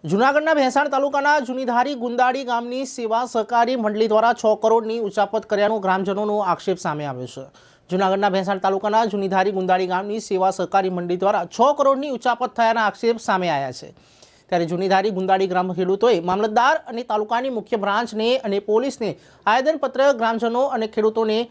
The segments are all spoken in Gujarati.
જૂનાગઢના ભેંસાણ તાલુકાના જૂનીધારી ગુંદાળી ગામની સેવા સહકારી મંડળી દ્વારા 6 કરોડની ઉચાપત કર્યાનો ગ્રામજનોનો આક્ષેપ સામે આવ્યો છે। જૂનાગઢના ભેંસાણ તાલુકાના જૂનીધારી ગુંદાળી ગામની સેવા સહકારી મંડળી દ્વારા 6 કરોડની ઉચાપત થયાના આક્ષેપ સામે આવ્યા છે। ત્યારે જૂનીધારી ગુંદાળી ગ્રામ ખેડૂતોએ મામલતદાર અને તાલુકાની મુખ્ય બ્રાન્ચને અને પોલીસને આવેદનપત્ર ગ્રામજનો અને ખેડૂતોને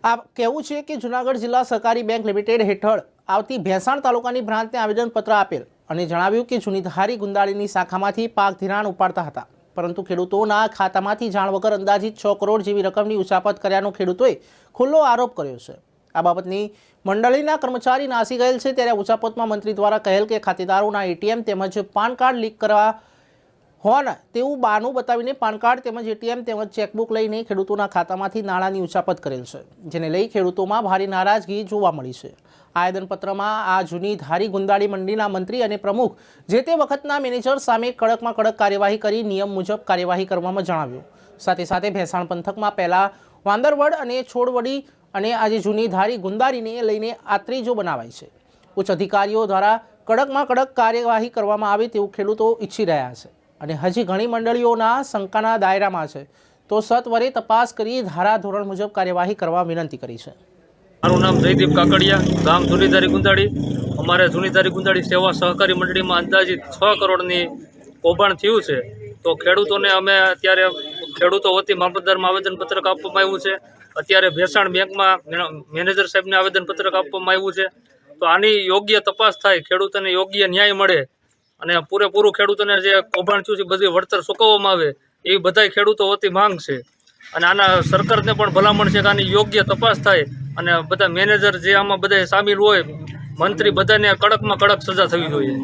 આ કહેવું છે કે જૂનાગઢ જિલ્લા સહકારી બેંક લિમિટેડ હેઠળ આવતી ભેંસાણ તાલુકાની બ્રાન્ચને આવેદનપત્ર આપેલ અને જણાવ્યું કે જૂનીધારી ગુંદાળીની શાખામાંથી પાક ધિરાણ ઉપાડતા હતા, પરંતુ ખેડૂતોના ખાતામાંથી જાણ વગર અંદાજિત 6 કરોડ જેવી રકમની ઉચાપત કર્યાનો ખેડૂતોએ ખુલ્લો આરોપ કર્યો છે। આ બાબતની મંડળીના કર્મચારી નાસી ગયેલ છે। ત્યારે ઉચાપતમાં મંત્રી દ્વારા કહેલ કે ખાતેદારોના એટીએમ તેમજ પાન કાર્ડ લીક કરવા હોવાના તેવું બહાનું બતાવીને પાન કાર્ડ તેમજ એટીએમ તેમજ ચેકબુક લઈને ખેડૂતોના ખાતામાંથી નાણાંની ઉચાપત કરેલ છે, જેને લઈ ખેડૂતોમાં ભારે નારાજગી જોવા મળી છે। આવેદનપત્રમાં આ જૂનીધારી ગુંદાળી મંડળીના મંત્રી અને પ્રમુખ જે તે વખતના મેનેજર સામે કડકમાં કડક કાર્યવાહી કરી નિયમ મુજબ કાર્યવાહી કરવામાં જણાવ્યું। સાથે સાથે ભેંસાણ પંથકમાં પહેલા વાંદરવડ અને છોડવડી અને આજે જૂનીધારી ગુંદાળીને લઈને આ ત્રીજો બનાવાય છે। ઉચ્ચ અધિકારીઓ દ્વારા કડકમાં કડક કાર્યવાહી કરવામાં આવે તેવું ખેડૂતો ઈચ્છી રહ્યા છે અને હજી ઘણી મંડળીઓના શંકાના દાયરામાં છે, તો સત્વરે તપાસ કરી ધારાધોરણ મુજબ કાર્યવાહી કરવા વિનંતી કરી છે। મારું નામ જયદીપ કાકડિયા, ગામ જૂનીધારી ગુંદાળી। અમારે જૂનીધારી ગુંદાળી સેવા સહકારી મંડળીમાં અંદાજિત 6 કરોડની કૌભાંડ થયું છે। તો ખેડૂતોને અમે અત્યારે ખેડૂતો વતી મામલતદારમાં આવેદનપત્રક આપવામાં આવ્યું છે। અત્યારે ભેંસાણ બેંકમાં મેનેજર સાહેબને આવેદનપત્રક આપવામાં આવ્યું છે। તો આની યોગ્ય તપાસ થાય, ખેડૂતોને યોગ્ય ન્યાય મળે અને પૂરેપૂરું ખેડૂતોને જે કૌભાંડ થયું છે બધી વળતર ચૂકવવામાં આવે એવી બધાય ખેડૂતો વતી માંગ છે। અને આના સરકારને પણ ભલામણ છે કે આની યોગ્ય તપાસ થાય અને બધા મેનેજર જે આમાં બધા સામેલ હોય, મંત્રી, બધાને કડકમાં કડક સજા થવી જોઈએ।